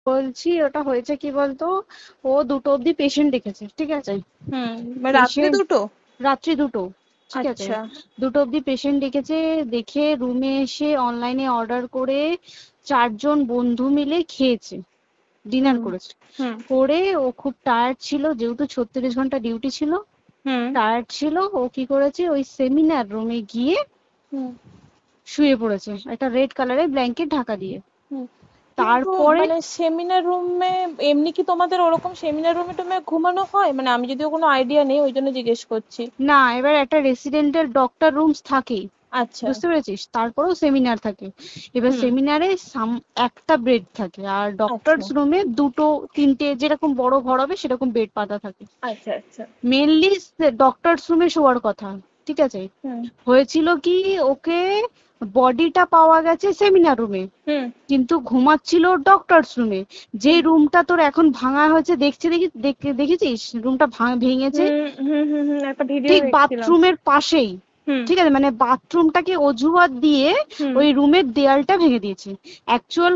বলছি ওটা হয়েছে কি বলতো, ও 2টো অব্দি পেশেন্ট দেখেছে, ঠিক আছে। মানে রাত্রে পেশেন্ট দুটো? রাত্রি 2টো, ঠিক আছে। আচ্ছা। 2টো অব্দি পেশেন্ট ডেকেছে, দেখে রুমে এসে অনলাইনে অর্ডার করে 4জন বন্ধু মিলে খেয়েছে, ডিনার হুম করেছে। হুম করে ও খুব টায়ার্ড ছিল, যেহেতু 36 ঘন্টা ডিউটি ছিল, হুম টায়ার্ড ছিল। ও কি করেছে, ওই সেমিনার রুমে গিয়ে হুম শুয়ে পড়েছে একটা রেড কালারের ব্ল্যাঙ্কেট ঢাকা দিয়ে। হুম। কিন্তু তারপরে মানে সেমিনার রুমে এমনি কি তোমাদের ওরকম সেমিনার রুমে টুমে ঘুমানো হয়? মানে আমি যদিও কোনো আইডিয়া নেই, ওই জন্য জিজ্ঞেস করছি। না, এবার একটা রেসিডেন্টাল ডক্টর রুমস থাকেই, আচ্ছা। বুঝতে পেরেছিস, তারপরেও সেমিনার থাকে। এবার হুম। সেমিনারে একটা বেড থাকে, আর আচ্ছা ডক্টরস রুমে 2টো 3টে যেরকম বড় ঘর হবে সেরকম বেড পাতা থাকে। আচ্ছা আচ্ছা। মেনলি ডক্টরস রুমে শোয়ার কথা, ঠিক আছে। হুম হয়েছিল কি, ওকে বডিটা পাওয়া গেছে সেমিনার রুমে, হুম কিন্তু ঘুমাচ্ছিল ডক্টরস রুমে। যে হুম রুমটা তোর এখন ভাঙা হয়েছে, দেখেছিস রুমটা ভেঙেছে, হুম হুম হুম হুম, একটা ভিডিও ঠিক দেখছিলাম। বাথরুমের পাশেই, হুম ঠিক আছে, মানে বাথরুমটাকে অজুহাত দিয়ে হুম ওই রুমের দেয়ালটা ভেঙে দিয়েছে। অ্যাকচুয়াল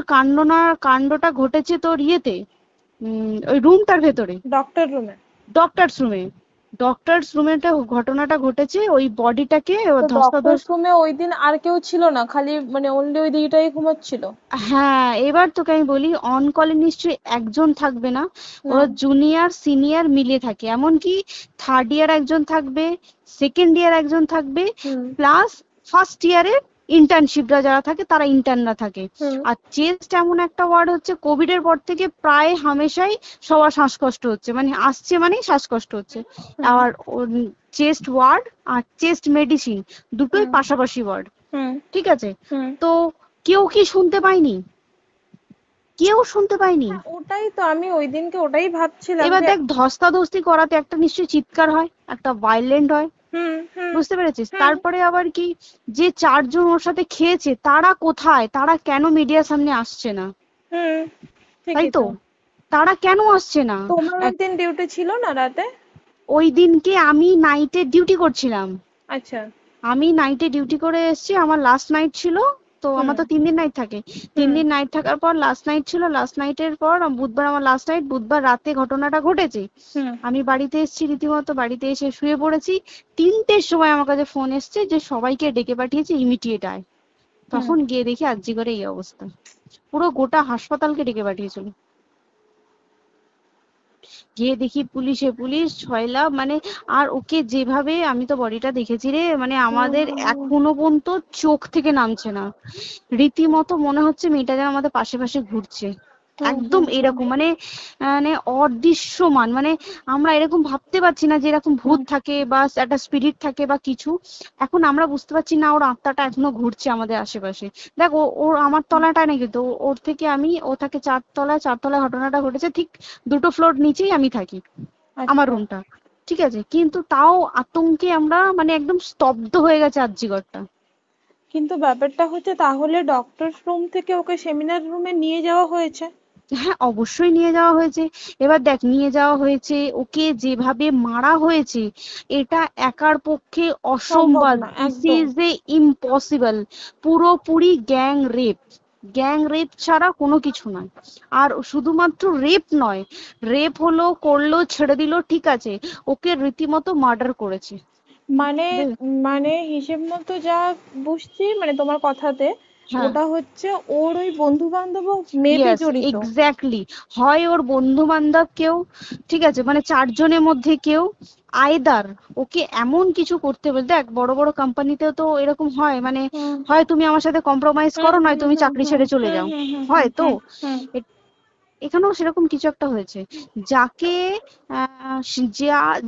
কাণ্ডটা ঘটেছে তোর ইয়েতে, ওই রুমটার ভেতরে, ডক্টর রুমে? ডক্টরস রুমে। ডক্টরস রুমে ঘটনাটা ঘটেছে, ওই বডিটাকে তো ডক্টর ধস্তাধস্তি। রুমে ওই দিন আর কেউ ছিল না, খালি মানে অনলি ওই দিদিটাই ঘুমাচ্ছিল? হ্যাঁ, এবার তোকে আমি বলি, অন কলে নিশ্চয়ই একজন থাকবে না, হুম ওরা জুনিয়র সিনিয়র মিলিয়ে থাকে, এমনকি থার্ড ইয়ার একজন থাকবে, সেকেন্ড ইয়ার একজন থাকবে, হুম প্লাস ফার্স্ট ইয়ারের ইন্টার্নশিপরা যারা থাকে তারা ইন্টার্নরা থাকে। হুম আর চেস্ট এমন একটা ওয়ার্ড হচ্ছে, কোভিড এর পর থেকে প্রায় হামেশাই সবার শ্বাসকষ্ট হচ্ছে, মানে আসছে মানেই শ্বাসকষ্ট হচ্ছে। হুম আর চেস্ট ওয়ার্ড আর চেস্ট মেডিসিন দুটোই হুম পাশাপাশি ওয়ার্ড, হুম ঠিক আছে। হুম। তো কেউ কি শুনতে পায়নি? কেউ শুনতে পায়নি। হ্যাঁ, ওটাই তো আমি ওই দিনকে ওটাই ভাবছিলাম এবার যে। দেখ, ধস্তাধস্তি করাতে একটা নিশ্চয়ই চিৎকার হয়, একটা ভাইলেন্ট হয়, হুম হুম বুঝতে পেরেছিস। হুম তারপরে আবার কি, যে 4জন ওর সাথে খেয়েছে তারা কোথায়, তারা কেন মিডিয়ার সামনে আসছে না? হুম। তাই ঠিকই তো, তো। তারা কেন আসছে না? তোমার ওই এক- দিন ডিউটি ছিল না রাতে? ওই দিনকে আমি নাইটে ডিউটি করছিলাম। আচ্ছা। আমি নাইটে ডিউটি করে এসেছি, আমার লাস্ট নাইট ছিল। তো হুম আমার তো 3 দিন নাইট থাকে, তিন হুম দিন নাইট থাকার পর লাস্ট নাইট ছিল, লাস্ট নাইটের পর বুধবার আমার লাস্ট নাইট, বুধবার রাতে ঘটনাটা ঘটেছে। হুম আমি বাড়িতে এসেছি, রীতিমতো বাড়িতে এসে শুয়ে পড়েছি। 3টের সময় আমার কাছে ফোন এসছে যে সবাইকে ডেকে পাঠিয়েছে, ইমিডিয়েট আয়। হুম। তখন গিয়ে দেখি আরজি করে এই অবস্থা, পুরো গোটা হাসপাতালকে ডেকে পাঠিয়েছিল। গিয়ে দেখি পুলিশে পুলিশ ছয়লা, মানে, আর ওকে যেভাবে, আমি তো বডিটা দেখেছি রে, মানে আমাদের হুম এখনো পর্যন্ত চোখ থেকে নামছে না। রীতিমতো মনে হচ্ছে মেয়েটা যেন আমাদের পাশে পাশে ঘুরছে, হুম একদম হুম হুম এরকম, মানে মানে অদৃশ্যমান, মানে আমরা এরকম ভাবতে পারছি না যে এরকম ভূত হুম। থাকে বা একটা স্পিরিট থাকে বা কিছু। এখন আমরা বুঝতে পারছি না ওর আত্মাটা এখনো ঘুরছে আমাদের আশেপাশে। দেখ, ওর আমার তলাটায় নাকি, তো ওর থেকে ও থাকে 4তলায়, 4তলায় ঘটনাটা ঘটেছে, ঠিক 2টো ফ্লোর নিচেই আমি থাকি, আমার আচ্ছা। রুমটা, ঠিক আছে। কিন্তু তাও আতঙ্কে আমরা মানে একদম স্তব্ধ হয়ে গেছে আরজিকরটা। কিন্তু ব্যাপারটা হচ্ছে, তাহলে ডক্টর রুম থেকে ওকে সেমিনার রুমে নিয়ে যাওয়া হয়েছে? হ্যাঁ, অবশ্যই নিয়ে যাওয়া হয়েছে। এবার দেখ, নিয়ে যাওয়া হয়েছে, ওকে যেভাবে মারা হয়েছে, এটা একার পক্ষে সম্ভব অসম্ভব, না দিস একদম। Is a impossible. পুরোপুরি গ্যাং রেপ, গ্যাং রেপ ছাড়া কোনো কিছু নয়। আর শুধুমাত্র রেপ নয়, রেপ হলো, করলো, ছেড়ে দিল, ঠিক আছে, ওকে রীতিমতো মার্ডার করেছে। মানে বুঝ- মানে হিসেব মতো যা বুঝছি মানে তোমার কথাতে, হ্যাঁ, ওটা হচ্ছে ওর ওই বন্ধু বান্ধবও মেবি ইয়েস, জড়িত। এক্স্যাক্টলি। হয় ওর বন্ধু বান্ধব কেউ, ঠিক আছে, মানে 4জনের মধ্যে কেউ, আইদার ওকে এমন কিছু করতে বলতে। দেখ, বড় বড় কোম্পানিতেও তো এরকম হয়, মানে হুম হয় তুমি আমার সাথে কম্প্রোমাইজ হুম করো, নয় হুম তুমি হুম চাকরি হুম ছেড়ে চলে হুম যাও, হুম হুম হুম হয় তো। হুম হুম। এ- এখানেও সেরকম কিছু একটা হয়েছে। যাকে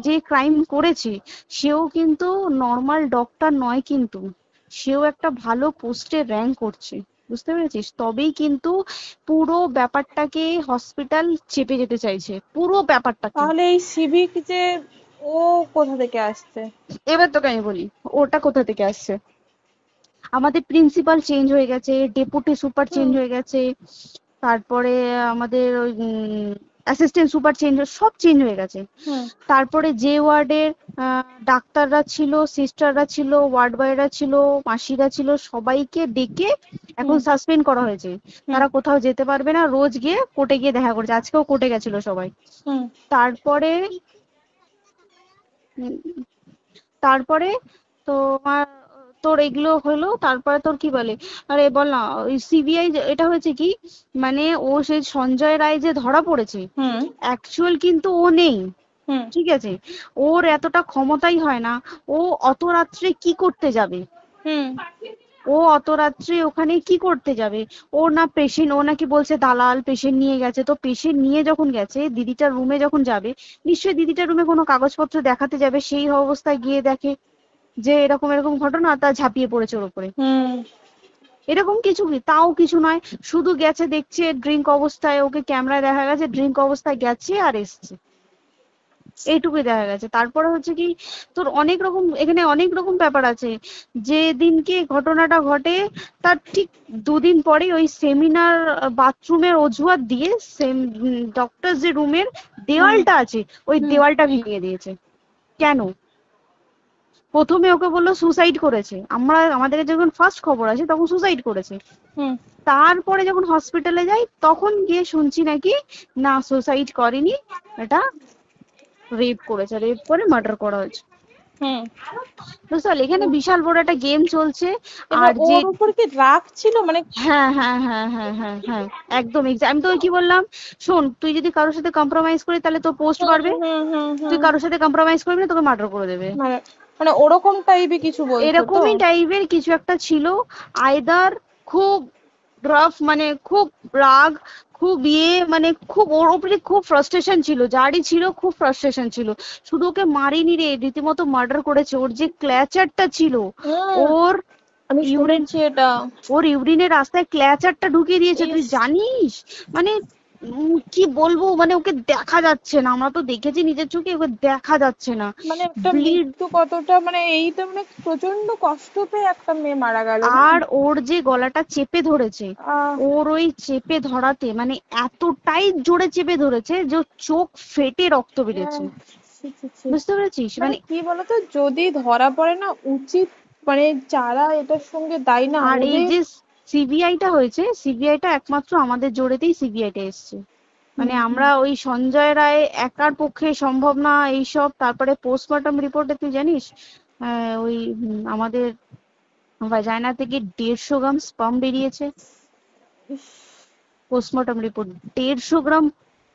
যে ক্রাইম করেছে, সেও কিন্তু নর্মাল ডক্টর নয়, কিন্তু সেও একটা ভালো পোস্টে র্যাঙ্ক করছে, বুঝতে পেরেছিস, তবেই কিন্তু পুরো ব্যাপারটাকে হসপিটাল চেপে যেতে চাইছে, পুরো ব্যাপারটাকে। তাহলে এই সিভিক যে, ও কোথা থেকে আসছে? এবার তোকে আমি বলি ওটা কোথা থেকে আসছে। আমাদের প্রিন্সিপাল চেঞ্জ হয়ে গেছে, ডেপুটি সুপার চেঞ্জ হুম হয়ে গেছে, তারপরে আমাদের ওই অ্যাসিস্ট্যান্ট সুপার চেঞ্জ, সব চেঞ্জ হয়ে গেছে। হুম তারপরে যে ওয়ার্ডের ডাক্তাররা ছিল, সিস্টাররা ছিল, ওয়ার্ড বয়রা ছিল, মাসিরা ছিল, সবাইকে ডেকে এখন হুম সাসপেন্ড করা হয়েছে। হুম তারা কোথাও যেতে পারবে না, রোজ গিয়ে কোর্টে গিয়ে দেখা করছে। আজকেও কোর্টে গেছিল সবাই। হুম তারপরে উম, তারপরে তোমার তোর এগুলো হলো, তারপরে তোর কি বলে, আরে বল না, ওই সিবিআই এটা হয়েছে কি, মানে ও সেই সঞ্জয় রায় যে ধরা পড়েছে, হুম অ্যাকচুয়াল কিন্তু ও নেই, হুম ঠিক আছে? ওর এতটা ক্ষমতাই হয় না। ও অত রাত্রে কি করতে যাবে? হুম ও অত রাত্রে ওখানে কি করতে যাবে? ও না পেশেন্ট, ও নাকি বলছে দালাল পেশেন্ট নিয়ে গেছে। তো পেশেন্ট নিয়ে যখন গেছে, দিদিটার রুমে যখন যাবে, নিশ্চয়ই দিদিটার রুমে কোনো কাগজপত্র দেখাতে যাবে, সেই অবস্থায় গিয়ে দেখে যে এরকম এরকম ঘটনা, তা ঝাঁপিয়ে পড়েছে ওর উপরে। হুম এরকম কিছু কি, তাও কিছু নয়, শুধু গেছে দেখছে ড্রিঙ্ক অবস্থায়, ওকে ক্যামেরায় দেখা গেছে ড্রিঙ্ক অবস্থায় গেছে আর এসছে, এইটুকুই দেখা গেছে। তারপরে হচ্ছে কি, তোর অনেক রকম এখানে অনেক রকম ব্যাপার আছে। যে দিনকে ঘটনাটা ঘটে তার ঠিক দুদিন পরে ওই সেমিনার বাথরুমের অজুহাত দিয়ে সেম ডক্টর যে রুমের হুম দেওয়ালটা আছে, ওই হুম দেওয়ালটা ভেঙে দিয়েছে। কেন? প্রথমে ওকে বললো সুসাইড করেছে, আমাদের যখন ফার্স্ট খবর আসে তখন সুসাইড করেছে। হুম তারপরে যখন হসপিটালে যাই তখন গিয়ে শুনছি নাকি না, সুসাইড করেনি, এটা রেপ করেছে, রেপ করে মার্ডার করা হয়েছে। হুম বুঝতে পারলি, এখানে হুম। বিশাল বড় একটা গেম চলছে। এবার আর যে, ওর উপর কি রাগ ছিল মানে? হ্যাঁ হ্যাঁ হ্যাঁ হ্যাঁ হ্যাঁ হ্যাঁ, একদম আমি তোকে কি বললাম, শোন, তুই যদি কারোর সাথে কম্প্রোমাইজ করিস তাহলে তোর পোস্ট হুম বাড়বে, হুম হুম তুই হুম কারোর সাথে কম্প্রোমাইজ করবি না, তোকে মার্ডার করে দেবে। মানে মানে ওরকম টাইপই কিছু বলছো তো? এরকমই টাইপের কিছু একটা ছিল। আইদার খুব রাফ, মানে খুব রাগ, খুব মানে খুব ওর উপরে খুব ফ্রাস্ট্রেশন ছিল, যারই ছিল খুব ফ্রাস্ট্রেশন ছিল। শুধু ওকে মারিনি রে, রীতিমতো মার্ডার করেছে। ওর যে ক্ল্যাচারটা ছিল, হুম ওর আমি ইউরিন, শুনেছি এটা। ওর ইউরিনের রাস্তায় ক্ল্যাচারটা ঢুকিয়ে দিয়েছে, তুই ইস। জানিস? মানে কি বলবো, মানে ওকে দেখা যাচ্ছে না, আমরা তো দেখেছি নিজের চোখে, ওকে দেখা যাচ্ছে না, মানে একটা ব্লিড। মৃত্যু কতটা, মানে এই তো মানে প্রচন্ড কষ্ট পেয়ে একটা মেয়ে মারা গেল না? আর ওর যে গলাটা চেপে ধরেছে, আহ ওর ওই চেপে ধরাতে মানে এতটাই জোরে চেপে ধরেছে যে ওর চোখ ফেটে রক্ত বেরিয়েছে। আহ, ছি, ছি, ছি। বুঝতে পেরেছিস মানে মানে? কি বলতো, যদি ধরা পড়ে না, উচিত মানে যারা এটার সঙ্গে দায়ী না আর এই ওদের। যে সিবিআইটা হয়েছে, সিবিআইটা একমাত্র আমাদের জোরেতেই সিবিআইটা এসছে। হুম মানে হুম আমরা ওই সঞ্জয় রায় একার পক্ষে সম্ভব না এইসব। তারপরে পোস্টমর্টম রিপোর্টে তুই জানিস, ওই আমাদের ভাজাইনা থেকে 150 গ্রাম স্পাম বেরিয়েছে। ইস। পোস্টমর্টম রিপোর্ট, 150 গ্রাম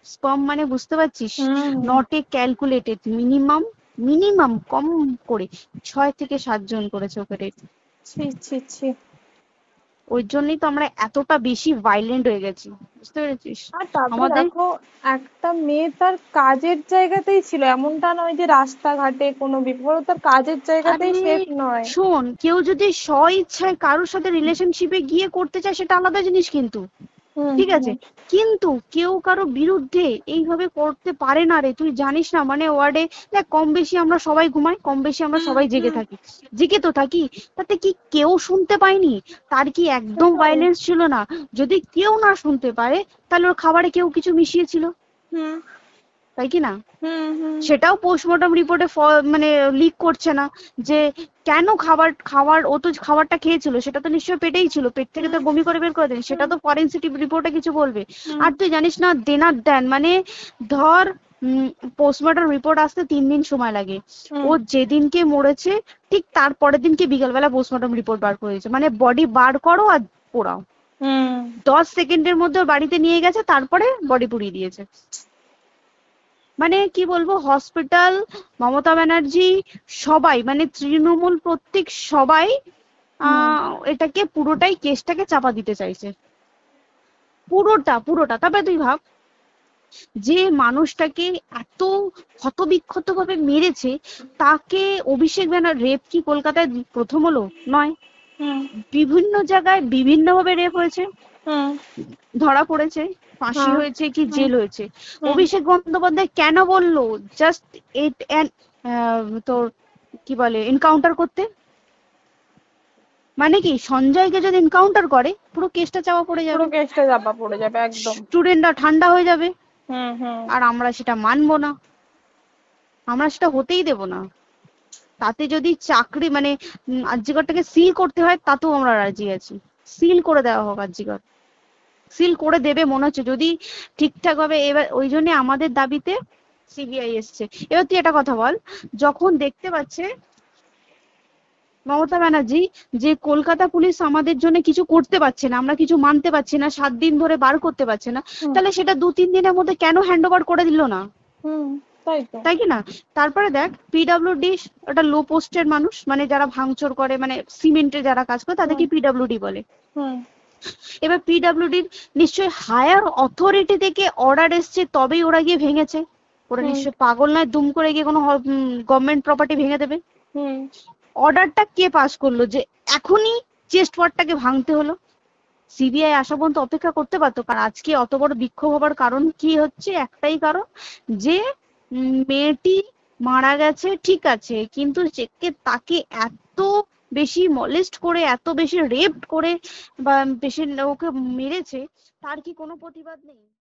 স্পাম, মানে বুঝতে পারছিস? হুম হুম not a calculated, minimum, minimum কম করে 6 থেকে 7 জন করেছে ওকে rape। ছি ছি ছি। ওই জন্যই তো আমরা এতটা বেশি ভাইলেন্ট হয়ে গেছি, বুঝতে পেরেছিস? আর তারপরে আমাদের, দেখো, একটা মেয়ে তার কাজের জায়গাতেই ছিল, এমনটা নয় যে রাস্তাঘাটে কোনো বিপদ, ও তার কাজের জায়গাতেই আরে সেফ নয়। শোন, কেউ যদি স্ব ইচ্ছায় কারোর সাথে রিলেশনশিপে গিয়ে করতে চায় সেটা আলাদা জিনিস কিন্তু, হুম ঠিক হুম আছে? কিন্তু কেউ কারো বিরুদ্ধে এইভাবে করতে পারে না রে, তুই জানিস না? মানে ওয়ার্ডে দেখ, কম বেশি আমরা সবাই ঘুমাই, কম বেশি আমরা হুম সবাই জেগে হুম থাকি, জেগে তো থাকি। তাতে কি কেউ শুনতে পায়নি? তার কি একদম সেটাই। ভাইলেন্স ছিল না? যদি কেউ না শুনতে পারে, তাহলে ওর খাবারে কেউ কিছু মিশিয়েছিল, হুম তাই কি না? হুম হুম সেটাও পোস্টমর্টম রিপোর্টে মানে লিক করছে না, যে কেন খাবার খাবার ও তো খাবারটা খেয়েছিল, সেটা তো নিশ্চয়ই পেটেই ছিল, পেট থেকে তো হুম বমি করে বের করে দেন, সেটা হুম তো ফরেনসিক রিপোর্টে কিছু বলবে। হুম আর তুই জানিস না, দেনার দেন মানে, ধর পোস্টমর্টম রিপোর্ট আসতে 3 দিন সময় লাগে। ও হুম যেদিনকে মরেছে ঠিক তার পরের দিনকে বিকালবেলা পোস্টমর্টম রিপোর্ট বার করে দিয়েছে, মানে বডি বার করো আর পোড়াও, হুম 10 সেকেন্ডের মধ্যে ওর বাড়িতে নিয়ে গেছে, তারপরে বডি পুড়িয়ে দিয়েছে। মানে কি বলবো, হসপিটাল, মমতা ব্যানার্জি, সবাই মানে তৃণমূল প্রত্যেক সবাই হুম এটাকে পুরোটাই কেসটাকে চাপা দিতে চাইছে, পুরোটা পুরোটা। তবে তুই ভাব, যে মানুষটাকে এত ক্ষতবিক্ষত ভাবে মেরেছে, তাকে অভিষেক ব্যানার, রেপ কি কলকাতায় প্রথম হলো? নয়, হুম বিভিন্ন জায়গায় বিভিন্ন ভাবে রেপ হয়েছে, হুম ধরা পড়েছে, ফাঁসি হ্যাঁ হয়েছে কি হুম জেল হয়েছে। হুম অভিষেক বন্দ্যোপাধ্যায় কেন বললো জাস্ট ইট তোর কি বলে এনকাউন্টার করতে? মানে কি, সঞ্জয়কে যদি এনকাউন্টার করে পুরো কেসটা চাপা পড়ে পুরো যাবে, কেসটা চাপা পড়ে যাবে একদম। স্টুডেন্টরা ঠান্ডা হয়ে যাবে। হুম হুম আর আমরা সেটা মানবো না, আমরা সেটা হতেই দেব না। তাতে যদি চাকরি মানে আরজিকরটাকে সিল করতে হয় তাতেও আমরা রাজি আছি, সিল করে দেওয়া হোক আরজিকর, সিল করে দেবে মনে হচ্ছে যদি ঠিকঠাক ভাবে। এবার ওই জন্য আমাদের দাবিতে সিবিআই এসছে। এবার তুই একটা কথা বল, যখন দেখতে পাচ্ছে মমতা ব্যানার্জি যে কলকাতা পুলিশ আমাদের জন্য কিছু করতে পারছে না, আমরা কিছু মানতে পারছি না, 7 দিন ধরে বার করতে পারছে না, হুম তাহলে সেটা 2-3 দিনের মধ্যে কেন হ্যান্ড ওভার করে দিল না? হুম তাই তো। তাই কি না? তারপরে দেখ পিডব্লিউডি ওটা লো পোস্টের মানুষ, মানে যারা ভাঙচুর করে, মানে সিমেন্টে যারা কাজ করে তাদেরকে হুম পিডব্লিউডি বলে। হুম এবার পিডব্লিউডির নিশ্চয়ই হায়ার অথরিটি থেকে অর্ডার এসছে তবেই ওরা গিয়ে ভেঙেছে। ওরা হুম নিশ্চয়ই পাগল নয় দুম করে গিয়ে কোনো গভর্নমেন্ট প্রপার্টি ভেঙে দেবে। হুম অর্ডারটা কে পাস করলো যে এখনই চেস্ট ওয়ার্ডটাকে ভাঙতে হলো? সিবিআই আসা পর্যন্ত অপেক্ষা করতে পারতো। কারণ আজকে অত বড় বিক্ষোভ হবার কারণ কি হচ্ছে, একটাই কারণ, যে মেয়েটি মারা গেছে ঠিক আছে, কিন্তু তাকে এত বেশি মলেস্ট করে, এত বেশি রেপ করে বা বেশি ওকে মেরেছে, তার কি কোনো প্রতিবাদ নেই?